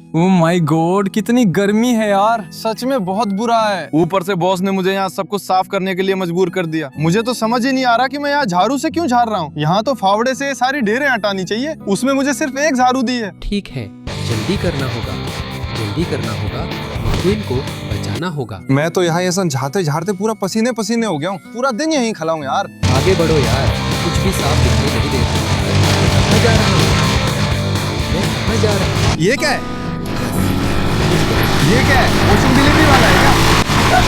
Oh my God, कितनी गर्मी है यार, सच में बहुत बुरा है। ऊपर से बॉस ने मुझे यहाँ सब कुछ साफ करने के लिए मजबूर कर दिया। मुझे तो समझ ही नहीं आ रहा कि मैं यहाँ झाड़ू से क्यों झाड़ रहा हूँ। यहाँ तो फावड़े से सारी ढेरें हटानी चाहिए, उसमें मुझे सिर्फ एक झाड़ू दी है। ठीक है, जल्दी करना होगा, मैक्वीन को बचाना होगा। मैं तो यहाँ ऐसा झाड़ते झाड़ते पूरा पसीने पसीने हो गया हूँ। पूरा दिन यहीं खड़ा हूँ यार। आगे बढ़ो यार, कुछ भी साफ दिखने नहीं दे रहा। कहाँ जा रहा हूँ? मैं कहाँ जा रहा हूँ? ये क्या है? ये क्या है? वॉशिंग डिलीवरी वाला है क्या?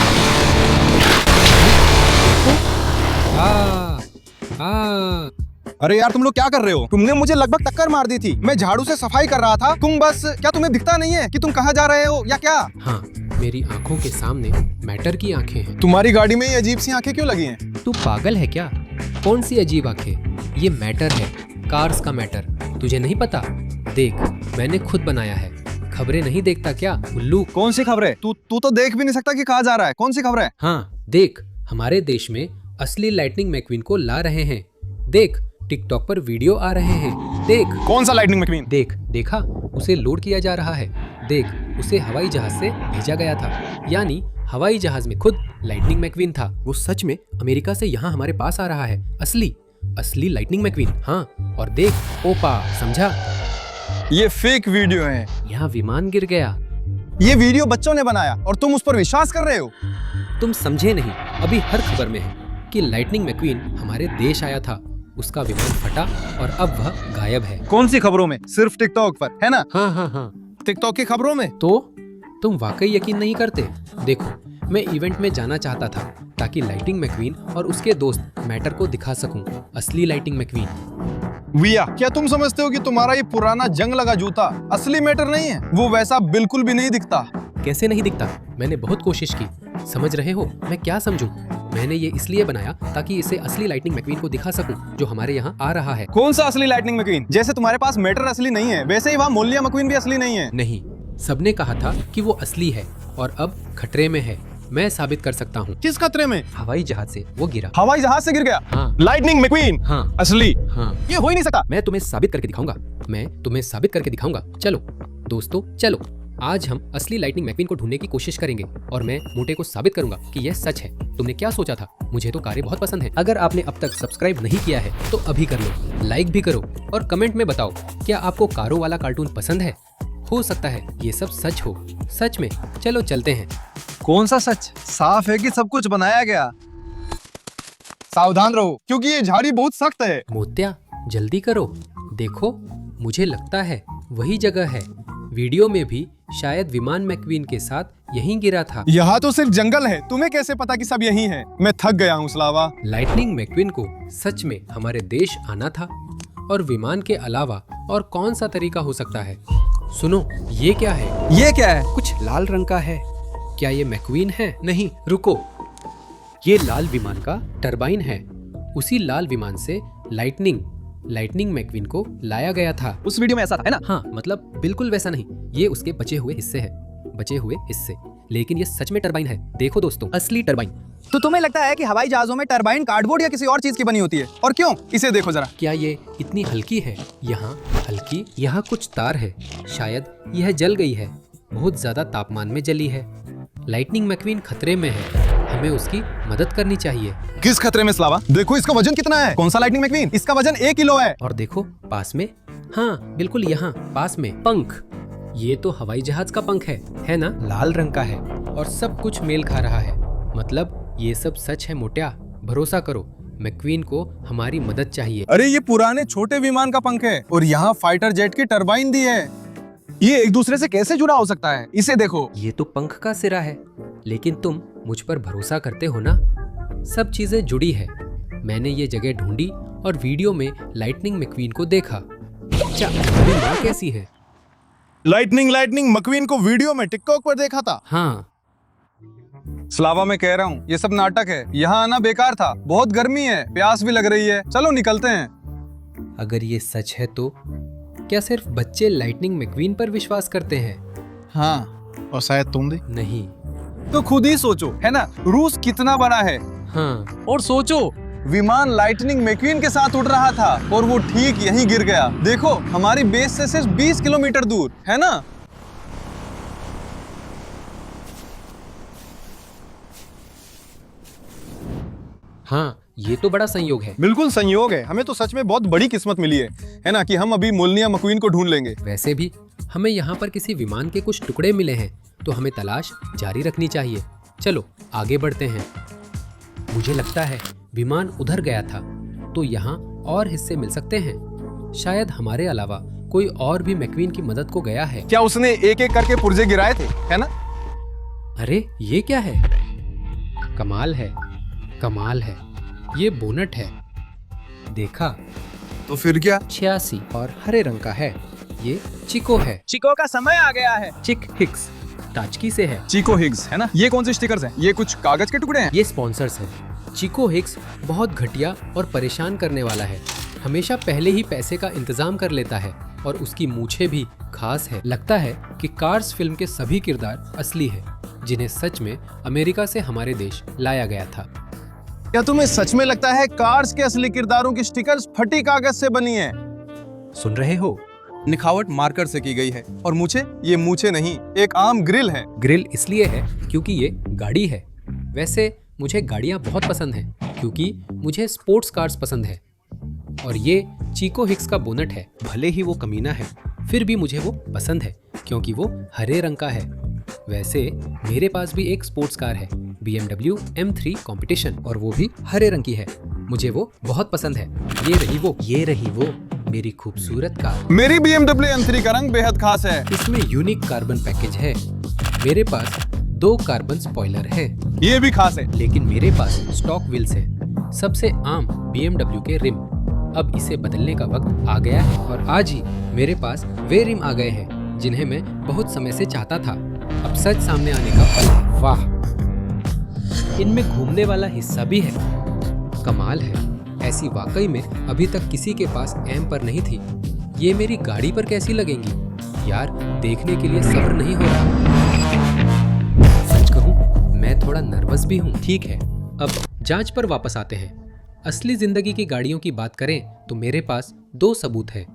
अरे यार तुम लोग क्या कर रहे हो? तुमने मुझे लगभग टक्कर मार दी थी। मैं झाड़ू से सफाई कर रहा था। तुम बस, क्या तुम्हें दिखता नहीं है कि तुम कहाँ जा रहे हो या क्या? हाँ, मेरी आंखों के सामने मैटर की आंखें हैं। तुम्हारी गाड़ी में ये अजीब सी आंखें क्यों लगी हैं? तू पागल है क्या? कौन सी अजीब आंखें? ये मैटर है, कार्स का मैटर। तुझे नहीं पता? देख, मैंने खुद बनाया है। खबरें नहीं देखता क्या उल्लू? कौन सी खबरें? तू तो देख भी नहीं सकता कि कहाँ जा रहा है। कौन सी खबरें? हाँ देख, हमारे देश में असली लाइटनिंग मैक्वीन को ला रहे हैं। देख, टिकटॉक पर वीडियो आ रहे हैं। देख। कौन सा लाइटनिंग मैक्वीन? देख, देखा? उसे लोड किया जा रहा है। देख, उसे हवाई जहाज से भेजा गया था, यानी हवाई जहाज में खुद लाइटनिंग मैक्वीन था। वो सच में अमेरिका से यहाँ हमारे पास आ रहा है। असली लाइटनिंग मैक्वीन। हाँ, और देख, ओपा, समझा? ये फेक वीडियो है। यहाँ विमान गिर गया। ये वीडियो बच्चों ने बनाया और तुम उस पर विश्वास कर रहे हो? तुम समझे नहीं। अभी हर खबर में है कि लाइटनिंग मैक्वीन हमारे देश आया था, उसका विमान फटा और अब वह गायब है। कौन सी खबरों में? सिर्फ टिकटॉक पर, है ना? हाँ। टिकटॉक की खबरों में? तो तुम वाकई यकीन नहीं करते? देखो, मैं इवेंट में जाना चाहता था ताकि लाइटनिंग मैक्वीन और उसके दोस्त मैटर को दिखा सकूं, असली लाइटनिंग मैक्वीन। विया, क्या तुम समझते हो कि तुम्हारा ये पुराना जंग लगा जूता असली मैटर नहीं है? वो वैसा बिल्कुल भी नहीं दिखता। कैसे नहीं दिखता? मैंने बहुत कोशिश की। समझ रहे हो मैं क्या समझूं? मैंने ये इसलिए बनाया ताकि इसे असली लाइटनिंग मैक्वीन को दिखा सकूं, जो हमारे यहाँ आ रहा है। कौन सा असली लाइटनिंग मैक्वीन? जैसे तुम्हारे पास मैटर असली नहीं है, वैसे ही वहाँ मोलिया मैक्वीन भी असली नहीं है। नहीं, सबने कहा था कि वो असली है और अब खतरे में है। मैं साबित कर सकता हूँ। किस खतरे में? हवाई जहाज से वो गिरा। हवाई जहाज से गिर गया? हाँ। Lightning McQueen? हाँ। असली? हाँ। ये हो ही नहीं सकता। मैं तुम्हें साबित करके दिखाऊंगा। चलो दोस्तों, चलो आज हम असली लाइटनिंग मैक्वीन को ढूंढने की कोशिश करेंगे और मैं मोटे को साबित करूंगा कि यह सच है। तुमने क्या सोचा था? मुझे तो कारें बहुत पसंद है। अगर आपने अब तक सब्सक्राइब नहीं किया है तो अभी कर लो, लाइक भी करो और कमेंट में बताओ क्या आपको कारों वाला कार्टून पसंद है। हो सकता है ये सब सच हो। सच में। चलो चलते हैं। कौन सा सच? साफ है कि सब कुछ बनाया गया। सावधान रहो क्योंकि ये झाड़ी बहुत सख्त है। मोत्या, जल्दी करो। देखो, मुझे लगता है वही जगह है। वीडियो में भी शायद विमान मैक्वीन के साथ यहीं गिरा था। यहाँ तो सिर्फ जंगल है, तुम्हें कैसे पता कि सब यहीं है? मैं थक गया हूँ स्लावा। लाइटनिंग मैक्वीन को सच में हमारे देश आना था, और विमान के अलावा और कौन सा तरीका हो सकता है? सुनो, ये क्या है? ये क्या है? कुछ लाल रंग का है। क्या ये मैक्वीन है? नहीं, रुको, ये लाल विमान का टरबाइन है। उसी लाल विमान से लाइटनिंग मैक्वीन को लाया गया था। उस वीडियो में ऐसा था, है ना? हाँ, मतलब बिल्कुल वैसा नहीं। ये उसके बचे हुए हिस्से। लेकिन ये सच में टरबाइन है। देखो दोस्तों, असली टरबाइन। तो तुम्हें लगता है कि हवाई जहाजों में टरबाइन कार्डबोर्ड या किसी और चीज की बनी होती है? और क्यों? इसे देखो जरा। क्या ये इतनी हल्की है? यहाँ हल्की, यहाँ कुछ तार है। शायद यह जल गई है। बहुत ज्यादा तापमान में जली है। लाइटनिंग मैक्वीन खतरे में है। हमें उसकी मदद करनी चाहिए। किस खतरे में स्लावा? देखो इसका वजन कितना है। कौन सा लाइटनिंग मैक्वीन? इसका वजन 1 किलो है। और देखो पास में, हाँ बिल्कुल यहाँ पास में, पंख। ये तो हवाई जहाज का पंख है ना? लाल रंग का है और सब कुछ मेल खा रहा है। मतलब ये सब सच है मोट्या। भरोसा करो, मैक्वीन को हमारी मदद चाहिए। अरे ये पुराने छोटे विमान का पंख है और यहाँ फाइटर जेट की टरबाइन दी है। ये एक दूसरे से कैसे जुड़ा हो सकता है? इसे देखो। ये तो पंख का सिरा है, लेकिन तुम मुझ पर भरोसा करते हो ना? सब चीजें जुड़ी है। मैंने ये जगह ढूंढी और वीडियो में लाइटनिंग मैक्वीन को देखा। अच्छा, तुम्हारी माँ कैसी है? लाइटनिंग मैक्वीन को वीडियो में टिकटॉक पर देखा था। हाँ। स्लावा, मैं कह रहा हूँ ये सब नाटक है। यहाँ आना बेकार था। बहुत गर्मी है, प्यास भी लग रही है। चलो निकलते हैं। अगर ये सच है तो क्या सिर्फ बच्चे लाइटनिंग मैक्वीन पर विश्वास करते हैं? हाँ, और शायद तुम भी। नहीं तो खुद ही सोचो, है ना? रूस कितना बड़ा है। हाँ, और सोचो, विमान लाइटनिंग मैक्वीन के साथ उड़ रहा था और वो ठीक यहीं गिर गया। देखो, हमारी बेस से सिर्फ 20 किलोमीटर दूर, है ना? हाँ, ये तो बड़ा संयोग है। बिल्कुल संयोग है, हमें तो सच में बहुत बड़ी किस्मत मिली है ना, कि हम अभी मोलनिया मक्वीन को ढूंढ लेंगे। वैसे भी हमें यहाँ पर किसी विमान के कुछ टुकड़े मिले हैं, तो हमें तलाश जारी रखनी चाहिए। चलो आगे बढ़ते हैं। मुझे लगता है विमान उधर गया था, तो यहाँ और हिस्से मिल सकते हैं। शायद हमारे अलावा कोई और भी मैक्वीन की मदद को गया है। क्या उसने एक एक करके पुर्जे गिराए थे, है ना? अरे ये क्या है? कमाल है, कमाल है। ये बोनट है। देखा? तो फिर क्या? 86 और हरे रंग का है। ये चिको है। चिको का समय आ गया है। चिक हिक्स ताजकी से है। चिको हिग्स, है ना? ये कौन से स्टिकर्स हैं? ये कुछ कागज के टुकड़े हैं? ये स्पॉन्सर्स हैं। चिको हिक्स बहुत घटिया और परेशान करने वाला है। हमेशा पहले ही पैसे का इंतजाम कर लेता है और उसकी मूछें भी खास है। लगता है कि कार्स फिल्म के सभी किरदार असली है, जिन्हें सच में अमेरिका से हमारे देश लाया गया था। क्या तुम्हें सच में लगता है कार्स के असली किरदारों की स्टिकर्स फटी कागज से बनी है? सुन रहे हो? निखावट मार्कर से की गई है। और मूछें? ये मूछें नहीं, एक आम ग्रिल है। ग्रिल इसलिए है क्योंकि ये गाड़ी है। वैसे मुझे गाड़ियाँ बहुत पसंद हैं, क्योंकि मुझे स्पोर्ट्स कार्स पसंद है। और ये चिको हिक्स का बोनट है। भले ही वो कमीना है, फिर भी मुझे वो पसंद है, क्योंकि वो हरे रंग का है। वैसे मेरे पास भी एक स्पोर्ट्स कार है, BMW M3 कंपटीशन, और वो भी हरे रंग की है। मुझे वो बहुत पसंद है। ये रही वो मेरी खूबसूरत कार। मेरी BMW M3 का रंग बेहद खास है। इसमें यूनिक कार्बन पैकेज है। मेरे पास 2 कार्बन स्पॉइलर है। ये भी खास है। लेकिन मेरे पास स्टॉक व्हील्स है, सबसे आम BMW के रिम। अब इसे बदलने का वक्त आ गया है, और आज ही मेरे पास वे रिम आ गए हैं जिन्हें मैं बहुत समय से चाहता था। अब सच सामने आने का पल है। वाह, इनमें घूमने वाला हिस्सा भी है। कमाल है। ऐसी वाकई में अभी तक किसी के पास एम पर नहीं थी। ये मेरी गाड़ी पर कैसी लगेंगी यार, देखने के लिए सब्र नहीं हो रहा। सच कहूँ मैं थोड़ा नर्वस भी हूँ। ठीक है, अब जांच पर वापस आते हैं। असली जिंदगी की गाड़ियों की बात करें तो मेरे पास 2 सबूत है।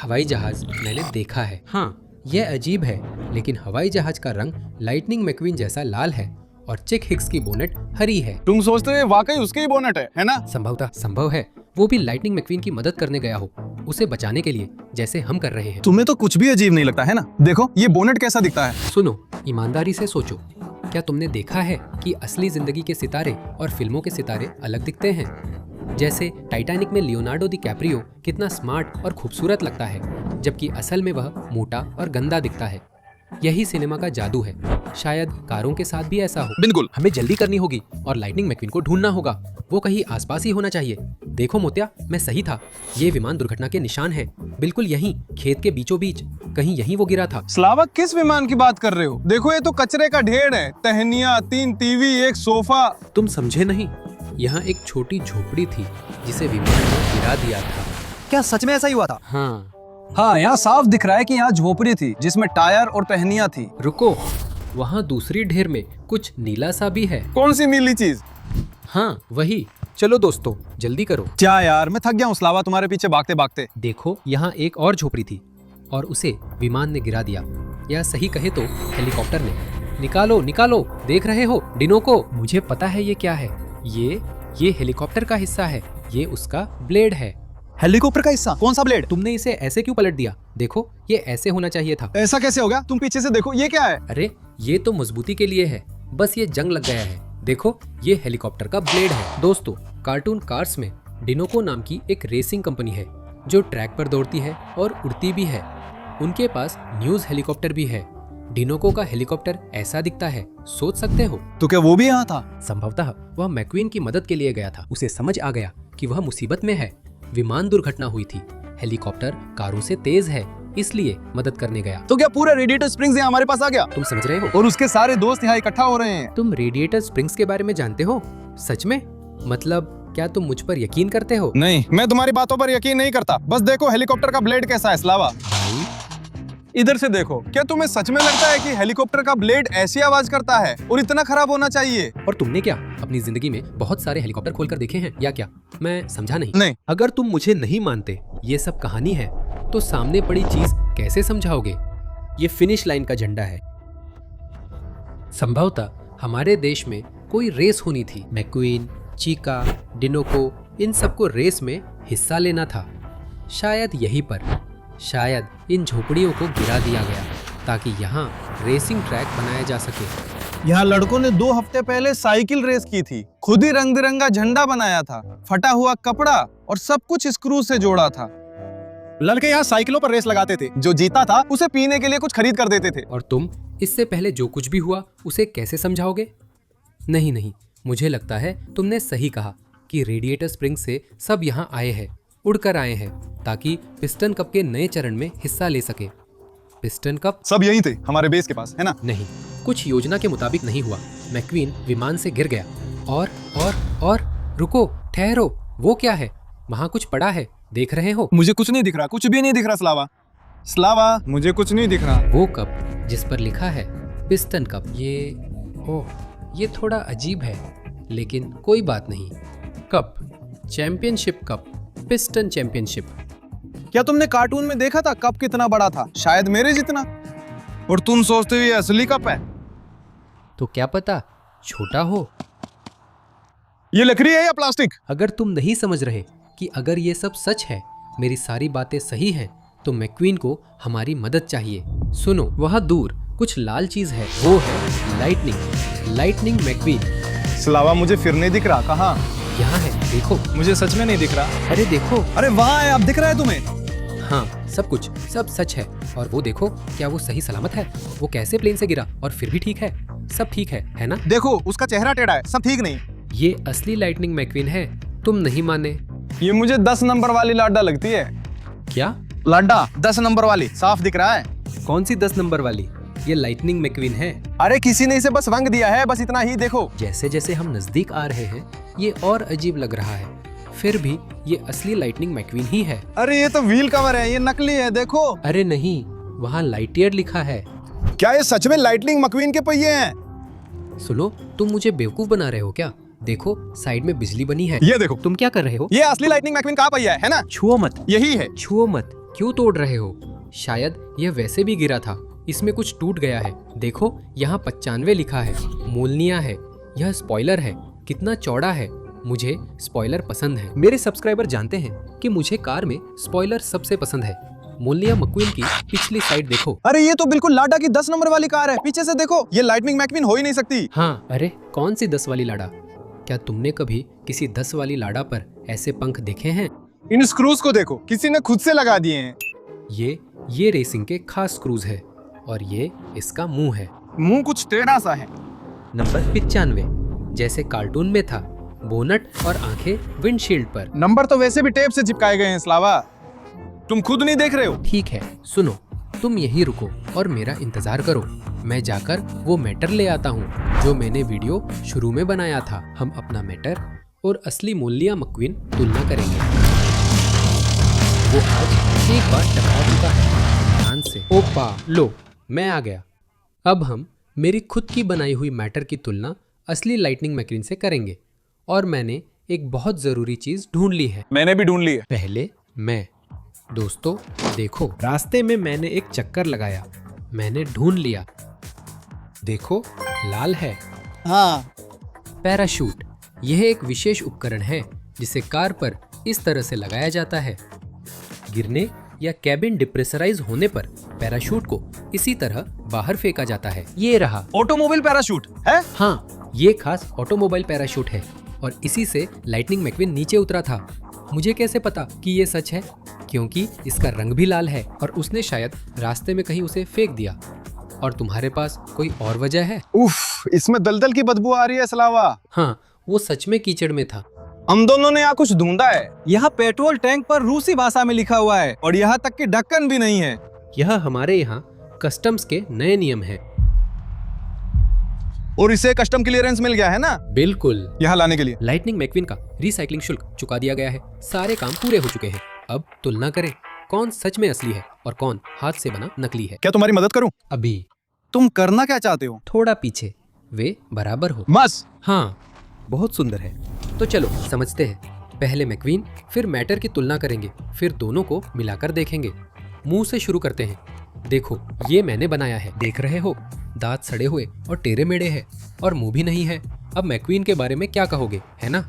हवाई जहाज मैंने देखा है। हाँ, यह अजीब है, लेकिन हवाई जहाज का रंग लाइटनिंग मैक्वीन जैसा लाल है और चिक हिक्स की बोनट हरी है। तुम सोचते हो वाकई उसके ही बोनट है ना? संभवतः संभव है वो भी लाइटनिंग मैक्वीन की मदद करने गया हो, उसे बचाने के लिए, जैसे हम कर रहे हैं। तुम्हें तो कुछ भी अजीब नहीं लगता है ना? देखो ये बोनट कैसा दिखता है। सुनो, ईमानदारी से सोचो, क्या तुमने देखा है कि असली जिंदगी के सितारे और फिल्मों के सितारे अलग दिखते हैं? जैसे टाइटैनिक में लियोनार्डो दी कैप्रियो कितना स्मार्ट और खूबसूरत लगता है, जबकि असल में वह मोटा और गंदा दिखता है। यही सिनेमा का जादू है। शायद कारों के साथ भी ऐसा हो। बिल्कुल। हमें जल्दी करनी होगी और लाइटनिंग मैक्वीन को ढूंढना होगा। वो कहीं आसपास ही होना चाहिए। देखो मोतिया, मैं सही था। ये विमान दुर्घटना के निशान है, बिल्कुल यहीं खेत के बीचों बीच कहीं यहीं वो गिरा था। स्लावा, किस विमान की बात कर रहे हो? देखो ये तो कचरे का ढेर है। टहनियाँ, 3 टीवी, एक सोफा। तुम समझे नहीं, यहाँ एक छोटी झोपड़ी थी जिसे विमान ने गिरा दिया था। क्या सच में ऐसा ही हुआ था? हाँ, यहाँ साफ दिख रहा है कि यहाँ झोपड़ी थी जिसमें टायर और टहनियाँ थी। रुको, वहाँ दूसरी ढेर में कुछ नीला सा भी है। कौन सी नीली चीज? हाँ वही। चलो दोस्तों, जल्दी करो। क्या यार, मैं थक गया हूँ स्लावा तुम्हारे पीछे भागते भागते। देखो, यहाँ एक और झोपड़ी थी और उसे विमान ने गिरा दिया, या सही कहे तो हेलीकॉप्टर ने। निकालो निकालो, देख रहे हो डिनो को? मुझे पता है ये क्या है। ये हेलीकॉप्टर का हिस्सा है। ये उसका ब्लेड है। हेलीकॉप्टर का हिस्सा? कौन सा ब्लेड? तुमने इसे ऐसे क्यों पलट दिया? देखो, ये ऐसे होना चाहिए था। ऐसा कैसे हो गया? तुम पीछे से देखो, ये क्या है? अरे ये तो मजबूती के लिए है, बस ये जंग लग गया है। देखो, ये हेलीकॉप्टर का ब्लेड है। दोस्तों, कार्टून कार्स में डिनोको नाम की एक रेसिंग कंपनी है जो ट्रैक पर दौड़ती है और उड़ती भी है। उनके पास न्यूज हेलीकॉप्टर भी है। डिनोको का हेलीकॉप्टर ऐसा दिखता है, सोच सकते हो? तो क्या वो भी यहाँ था? संभवतः वह मैक्वीन की मदद के लिए गया था। उसे समझ आ गया कि वह मुसीबत में है। विमान दुर्घटना हुई थी, हेलीकॉप्टर कारों से तेज है, इसलिए मदद करने गया। तो क्या पूरा रेडिएटर स्प्रिंग्स यहाँ हमारे पास आ गया? तुम समझ रहे हो? और उसके सारे दोस्त यहाँ इकट्ठा हो रहे हैं। तुम रेडिएटर स्प्रिंग्स के बारे में जानते हो? सच में? मतलब क्या तुम मुझ पर यकीन करते हो? नहीं, मैं तुम्हारी बातों पर यकीन नहीं करता। बस देखो हेलीकॉप्टर का ब्लेड कैसा है स्लावा। भाई, इधर से देखो। क्या तुम्हें सच में लगता है कि हेलीकॉप्टर का ब्लेड ऐसी आवाज करता है और इतना खराब होना चाहिए? और तुमने क्या अपनी जिंदगी में बहुत सारे हेलीकॉप्टर खोलकर देखे हैं या क्या? मैं समझा नहीं। नहीं। अगर तुम मुझे नहीं मानते ये सब कहानी है, तो सामने पड़ी चीज कैसे समझाओगे? ये फिनिश लाइन का झंडा है। संभवतः हमारे देश में कोई रेस होनी थी। मैक्वीन, चीका, डिनोको, इन सबको रेस में हिस्सा लेना था। शायद यहीं पर, शायद इन झोपड़ियों को गिरा दिया गया ताकि यहाँ रेसिंग ट्रैक बनाया जा सके। यहाँ लड़कों ने 2 हफ्ते पहले साइकिल रेस की थी, खुद ही रंग बिरंगा झंडा बनाया था, फटा हुआ कपड़ा और सब कुछ स्क्रू से जोड़ा था। लड़के यहाँ साइकिलों पर रेस लगाते थे, जो जीता था उसे पीने के लिए कुछ खरीद कर देते थे। और तुम इससे पहले जो कुछ भी हुआ उसे कैसे समझाओगे? नहीं नहीं, मुझे लगता है तुमने सही कहा कि रेडिएटर स्प्रिंग से सब यहाँ आए हैं, उड़कर आए हैं ताकि पिस्टन कप के नए चरण में हिस्सा ले सके। पिस्टन कप सब यही थे हमारे बेस के पास, है ना? नहीं, कुछ योजना के मुताबिक नहीं हुआ। मैक्वीन विमान से गिर गया और रुको, ठहरो, वो क्या है? वहाँ कुछ पड़ा है, देख रहे हो? मुझे कुछ नहीं दिख रहा, कुछ भी नहीं दिख रहा। स्लावा, मुझे कुछ नहीं दिख रहा। वो कप जिस पर लिखा है पिस्टन कप, ये थोड़ा अजीब है, लेकिन कोई बात नहीं। Cup, championship cup, piston championship. क्या तुमने कार्टून में देखा था कप कितना बड़ा था? शायद मेरे जितना। और तुम सोचते हो ये असली कप है? तो क्या पता छोटा हो। ये लकड़ी है या प्लास्टिक? अगर तुम नहीं समझ रहे कि अगर ये सब सच है, मेरी सारी बातें सही हैं, तो मैक्वीन को हमारी मदद चाहिए। सुनो, वहाँ दूर कुछ लाल चीज है, वो है लाइटनिंग मैक्वीन। स्लावा, मुझे फिर नहीं दिख रहा। कहाँ? यहाँ है, देखो। मुझे सच में नहीं दिख रहा। अरे देखो। अरे वहाँ है, अब दिख रहा है तुम्हें? हाँ, सब सच है। और वो देखो, क्या वो सही सलामत है? वो कैसे प्लेन से गिरा और फिर भी ठीक है? सब ठीक है ना? देखो, उसका चेहरा टेढ़ा है, सब ठीक नहीं। ये असली लाइटनिंग मैक्वीन है, तुम नहीं माने। ये मुझे 10 नंबर वाली लाडा लगती है। क्या? लाडा 10 नंबर वाली, साफ दिख रहा है। कौन सी 10 नंबर वाली? ये लाइटनिंग मैक्वीन है। अरे किसी ने इसे बस रंग दिया है, बस इतना ही। देखो, जैसे जैसे हम नजदीक आ रहे हैं, ये और अजीब लग रहा है। फिर भी ये असली लाइटनिंग मैक्वीन ही है। अरे ये तो व्हील कवर है, ये नकली है, देखो। अरे नहीं, वहाँ लाइटियर लिखा है। क्या ये सच में लाइटनिंग मैक्वीन के पहिए हैं? सुनो, तुम मुझे बेवकूफ बना रहे हो क्या? देखो, साइड में बिजली बनी है। ये देखो। तुम क्या कर रहे हो? ये असली लाइटनिंग मैक्वीन का पहिया है ना? छुओ मत। यही है। छुओ मत। क्यों तोड़ रहे हो? शायद यह वैसे भी गिरा था, इसमें कुछ टूट गया है। देखो, यहाँ 95 लिखा है। मोलनिया है। यह स्पॉइलर है। कितना चौड़ा है। मुझे स्पॉइलर पसंद है। मेरे सब्सक्राइबर जानते हैं कि मुझे कार में स्पॉइलर सबसे पसंद है। मोलनिया मैक्वीन की पिछली साइड देखो। अरे ये तो बिल्कुल लाडा की 10 नंबर वाली कार है। पीछे से देखो, ये लाइटनिंग मैक्वीन हो ही नहीं सकती। हाँ, अरे कौन सी 10 वाली लाडा? क्या तुमने कभी किसी 10 वाली लाडा पर ऐसे पंख देखे हैं? इन स्क्रूज को देखो, किसी ने खुद से लगा दिए हैं। ये रेसिंग के खास स्क्रूज है और ये इसका मुंह है। मुंह कुछ टेढ़ा सा है। नंबर 95, जैसे कार्टून में था। बोनट और आंखें विंडशील्ड पर। नंबर तो वैसे भी टेप से चिपकाए गए हैं स्लावा, तुम खुद नहीं देख रहे हो? ठीक है, सुनो, तुम यहीं रुको और मेरा इंतजार करो। मैं जाकर वो मैटर ले आता हूँ जो मैंने वीडियो शुरू में बनाया था। हम अपना मैटर और असली मोलनिया मैक्वीन तुलना करेंगे। वो आज एक बार टकरा चुका है। ध्यान से। ओपा, लो, मैं आ गया। अब हम मेरी खुद की बनाई हुई मैटर की तुलना असली लाइटनिंग मैक्वीन से करेंगे। और मैंने एक बहुत जरूरी चीज ढूंढ ली है। मैंने भी ढूंढ ली है। पहले मैं। दोस्तों देखो, रास्ते में मैंने एक चक्कर लगाया। मैंने ढूंढ लिया। देखो, लाल है। हाँ। पैराशूट। यह एक विशेष उपकरण है जिसे कार पर इस तरह से लगाया जाता है। गिरने या कैबिन डिप्रेशराइज होने पर पैराशूट को इसी तरह बाहर फेंका जाता है। ये रहा। ऑटोमोबाइल पैराशूट है? हाँ, ये खास ऑटोमोबाइल पैराशूट है और इसी से लाइटनिंग मैक्वीन नीचे उतरा था। मुझे कैसे पता कि ये सच है? क्योंकि इसका रंग भी लाल है और उसने शायद रास्ते में कहीं उसे फेंक दिया। और तुम्हारे पास कोई और वजह है? उफ, इसमें दलदल की बदबू आ रही है स्लावा। हाँ, वो सच में कीचड़ में था। हम दोनों ने यहाँ कुछ ढूंढा है। यहाँ पेट्रोल टैंक पर रूसी भाषा में लिखा हुआ है और यहाँ तक कि ढक्कन भी नहीं है। यह हमारे यहाँ कस्टम्स के नए नियम हैं। और इसे कस्टम क्लियरेंस मिल गया है ना? बिल्कुल, यहाँ लाने के लिए। लाइटनिंग मैक्वीन का रिसाइकलिंग शुल्क चुका दिया गया है। सारे काम पूरे हो चुके हैं। अब तुलना करें, कौन सच में असली है और कौन हाथ से बना नकली है। क्या तुम्हारी मदद करूं? अभी तुम करना क्या चाहते हो? थोड़ा पीछे, वे बराबर हो। बस। हाँ, बहुत सुंदर है। तो चलो समझते हैं। पहले मैक्वीन, फिर मैटर की तुलना करेंगे, फिर दोनों को मिलाकर देखेंगे। मुंह से शुरू करते हैं। देखो, ये मैंने बनाया है, देख रहे हो? दांत सड़े हुए और टेढ़े मेढ़े हैं और मुंह भी नहीं है। अब मैक्वीन के बारे में क्या कहोगे, है ना?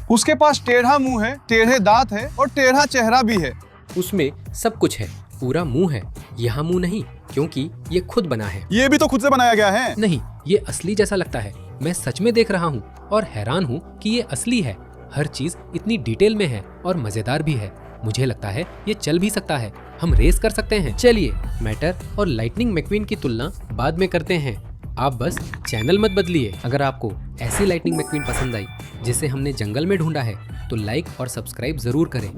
उसके पास टेढ़ा मुंह है, टेढ़े दांत है और टेढ़ा चेहरा भी है। उसमें सब कुछ है, पूरा मुंह है। यहाँ मुंह नहीं, क्योंकि ये खुद बना है। ये भी तो खुद से बनाया गया है। नहीं, ये असली जैसा लगता है। मैं सच में देख रहा हूँ और हैरान हूँ कि ये असली है। हर चीज इतनी डिटेल में है और मजेदार भी है। मुझे लगता है ये चल भी सकता है। हम रेस कर सकते हैं। चलिए, मैटर और लाइटनिंग मैक्वीन की तुलना बाद में करते हैं। आप बस चैनल मत बदलिए। अगर आपको ऐसी लाइटनिंग मैक्वीन पसंद आई जिसे हमने जंगल में ढूंढा है तो लाइक और सब्सक्राइब जरूर करें।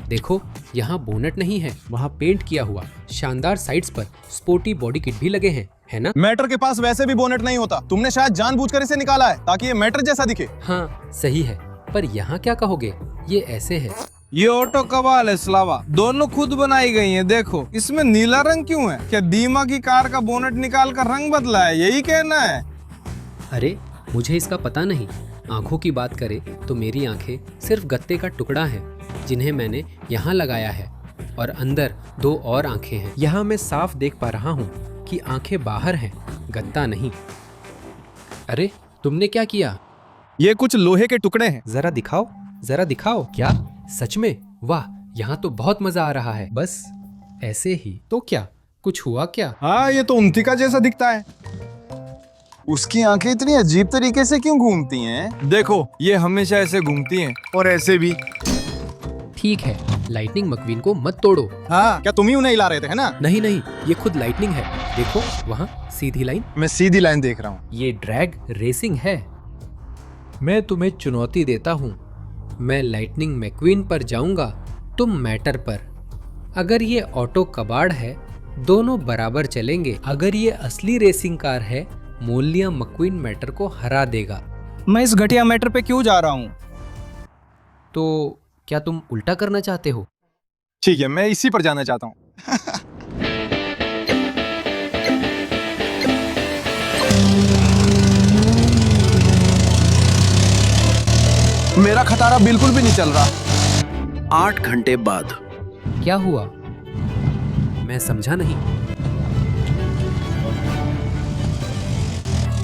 देखो, यहाँ बोनट नहीं है, वहाँ पेंट किया हुआ शानदार साइड्स पर स्पोर्टी बॉडी किट भी लगे हैं, है ना? मैटर के पास वैसे भी बोनेट नहीं होता। तुमने शायद जानबूझकर इसे निकाला है ताकि ये मैटर जैसा दिखे। हाँ, सही है। पर यहाँ क्या कहोगे? ये ऐसे है। ये ऑटो कमाल है स्लावा, दोनों खुद बनाई गई हैं। देखो, इसमें नीला रंग क्यों है? क्या दीमा की कार का बोनट निकाल कर रंग बदला है, यही कहना है? अरे, मुझे इसका पता नहीं। आंखों की बात करें तो मेरी आंखें सिर्फ गत्ते का टुकड़ा है जिन्हें मैंने यहाँ लगाया है, और अंदर 2 और आंखें हैं। यहाँ मैं साफ देख पा रहा हूँ कि आंखें बाहर हैं, गत्ता नहीं। अरे, तुमने क्या किया? ये कुछ लोहे के टुकड़े हैं। जरा दिखाओ, जरा दिखाओ। क्या सच में? वाह, यहाँ तो बहुत मजा आ रहा है। बस ऐसे ही तो क्या कुछ हुआ क्या? हाँ, ये तो उंतिका जैसा दिखता है। उसकी आंखें इतनी अजीब तरीके से क्यों घूमती हैं? देखो, ये हमेशा ऐसे घूमती हैं और ऐसे भी। ठीक है, लाइटनिंग मक्वीन को मत तोड़ो। हाँ, क्या तुम ही उन्हें हिला रहे थे, है ना? नहीं नहीं, ये खुद लाइटनिंग है। देखो वहाँ सीधी लाइन। मैं सीधी लाइन देख रहा हूँ। ये ड्रैग रेसिंग है। मैं तुम्हें चुनौती देता हूँ। मैं लाइटनिंग मैक्वीन पर जाऊंगा, तुम मैटर पर। अगर ये ऑटो कबाड़ है, दोनों बराबर चलेंगे। अगर ये असली रेसिंग कार है, मोलिया मक्वीन मैटर को हरा देगा। मैं इस घटिया मैटर पे क्यों जा रहा हूँ? तो क्या तुम उल्टा करना चाहते हो? ठीक है, मैं इसी पर जाना चाहता हूँ। मेरा खटारा बिल्कुल भी नहीं चल रहा। 8 घंटे बाद। क्या हुआ? मैं समझा नहीं।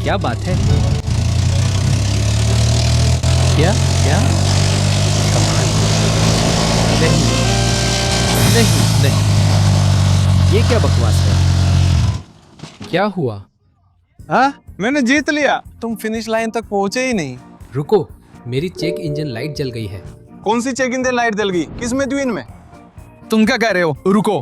क्या बात है? क्या क्या कमाल। नहीं नहीं नहीं, ये क्या बकवास है? क्या हुआ? हाँ, मैंने जीत लिया। तुम फिनिश लाइन तक पहुंचे ही नहीं। रुको, मेरी चेक इंजन लाइट जल गई है। कौन सी चेक इंजन लाइट जल गई? किस में द्वीन में? तुम क्या कह रहे हो? रुको,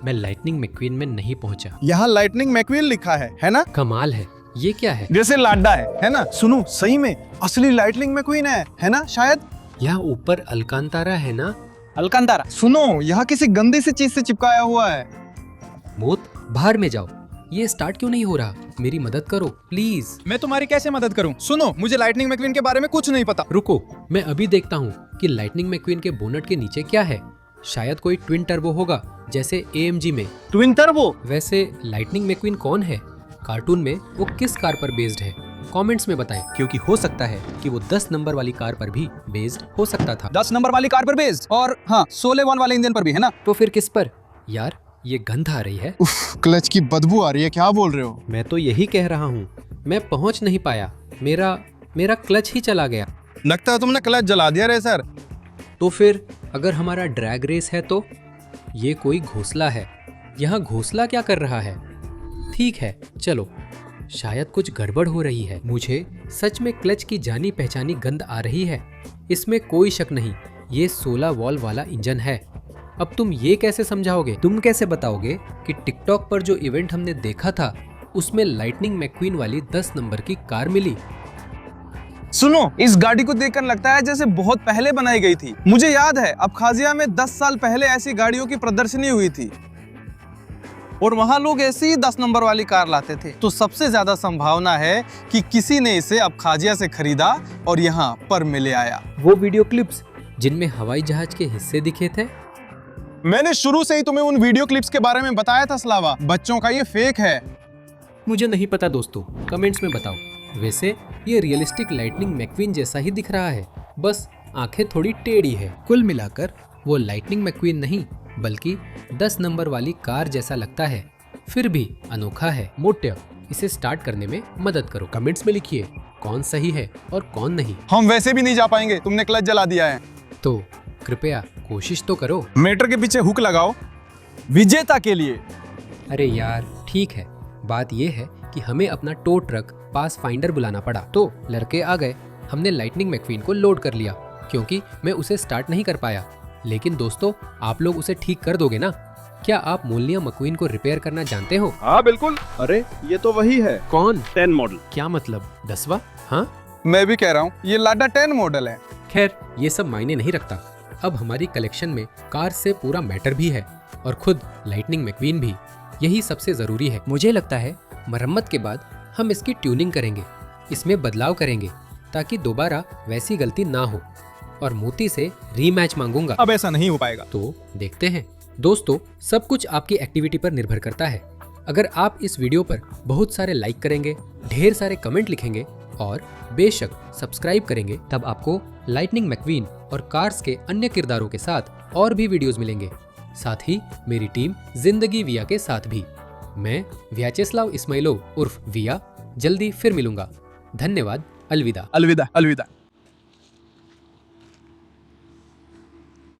मैं लाइटनिंग मैक्वीन में नहीं पहुंचा। यहाँ लाइटनिंग मैक्वीन लिखा है ना? कमाल है। ये क्या है? जैसे लाडा है ना? सुनो, सही में असली लाइटनिंग मैक्वीन है ना? शायद यहाँ ऊपर अलकांतारा है ना? अलकंतारा। सुनो, यहाँ किसी गंदी सी चीज से चिपकाया हुआ है। मोत, बाहर में जाओ। ये स्टार्ट क्यों नहीं हो रहा? मेरी मदद करो प्लीज। मैं तुम्हारी कैसे मदद करूं? सुनो, मुझे लाइटनिंग मैक्वीन के बारे में कुछ नहीं पता। रुको, मैं अभी देखता हूँ कि लाइटनिंग मैक्वीन के बोनट के नीचे क्या है। शायद कोई ट्विन टर्बो होगा, जैसे AMG में। Twin turbo? वैसे लाइटनिंग मैक्वीन कौन है? कार्टून में वो किस कार पर बेस्ड है? कमेंट्स में बताएं, क्योंकि हो सकता है कि वो 10 नंबर वाली कार पर भी बेस्ड हो सकता था। 10 नंबर वाली कार पर बेस्ड, और हाँ, 16 वॉन वाले इंजन पर भी, है ना? तो फिर किस पर? यार, ये गंध आ रही है। क्लच की बदबू आ रही है। क्या बोल रहे हो? मैं तो यही कह रहा हूँ। मैं पहुँच नहीं पाया। मेरा क्लच ही चला गया। लगता है तुमने क्लच जला दिया रे सर। तो फिर अगर हमारा ड्रैग रेस है तो ये कोई घोंसला है। यहाँ घोंसला क्या कर रहा है? ठीक है, चलो, शायद कुछ गड़बड़ हो रही है। मुझे सच में क्लच की जानी पहचानी गंध आ रही है। इसमें कोई शक नहीं, ये 16 वॉल वाला इंजन है। अब तुम ये कैसे समझाओगे? तुम कैसे बताओगे कि टिकटॉक पर जो इवेंट हमने देखा था उसमें लाइटनिंग मैक्वीन वाली 10 नंबर की कार मिली? सुनो, इस गाड़ी को देखकर लगता है जैसे बहुत पहले बनाई गई थी। मुझे याद है, अबखाजिया में 10 साल पहले ऐसी गाड़ियों की प्रदर्शनी हुई थी और वहां लोग ऐसी ही 10 नंबर वाली कार लाते थे। तो सबसे ज्यादा संभावना है कि किसी ने इसे अबखाजिया से खरीदा और यहाँ पर में ले आया। वो वीडियो क्लिप्स जिनमें हवाई जहाज के हिस्से दिखे थे? मैंने शुरू से ही तुम्हें उन वीडियो क्लिप्स के बारे में बताया था स्लावा। बच्चों का ये फेक है। मुझे नहीं पता दोस्तों, कमेंट्स में बताओ। वैसे ये रियलिस्टिक लाइटनिंग मैक्वीन जैसा ही दिख रहा है, बस आंखें थोड़ी टेढ़ी है। कुल मिलाकर वो लाइटनिंग मैक्वीन नहीं बल्कि 10 नंबर वाली कार जैसा लगता है। फिर भी अनोखा है। मोट्य, इसे स्टार्ट करने में मदद करो। कमेंट्स में लिखिए कौन सही है और कौन नहीं। हम वैसे भी नहीं जा पाएंगे, तुमने क्लच जला दिया है। तो कृपया कोशिश तो करो। मीटर के पीछे हुक लगाओ विजेता के लिए। अरे यार ठीक है, बात यह है कि हमें अपना टो ट्रक पास फाइंडर बुलाना पड़ा। तो लड़के आ गए, हमने लाइटनिंग मैक्वीन को लोड कर लिया क्योंकि मैं उसे स्टार्ट नहीं कर पाया। लेकिन दोस्तों, आप लोग उसे ठीक कर दोगे ना? क्या आप मोलनिया मक्वीन को रिपेयर करना जानते हो? हाँ बिल्कुल। अरे ये तो वही है, कौन? 10 मॉडल। क्या मतलब 10वां? हाँ मैं भी कह रहा हूँ ये लाडा 10 मॉडल है। खैर, ये सब मायने नहीं रखता। अब हमारी कलेक्शन में कार से पूरा मैटर भी है और खुद लाइटनिंग मैक्वीन भी। यही सबसे जरूरी है। मुझे लगता है मरम्मत के बाद हम इसकी ट्यूनिंग करेंगे, इसमें बदलाव करेंगे ताकि दोबारा वैसी गलती ना हो, और मोती से रीमैच मांगूंगा। अब ऐसा नहीं हो पाएगा। तो देखते हैं। दोस्तों, सब कुछ आपकी एक्टिविटी पर निर्भर करता है। अगर आप इस वीडियो पर बहुत सारे लाइक करेंगे, ढेर सारे कमेंट लिखेंगे और बेशक सब्सक्राइब करेंगे, तब आपको लाइटनिंग मैक्वीन और कार्स के अन्य किरदारों के साथ और भी वीडियोस मिलेंगे। साथ ही मेरी टीम जिंदगी विया के साथ भी। मैं व्याचेस्लाव इस्माइलोव उर्फ विया जल्दी फिर मिलूंगा। धन्यवाद। अलविदा। अलविदा अलविदा।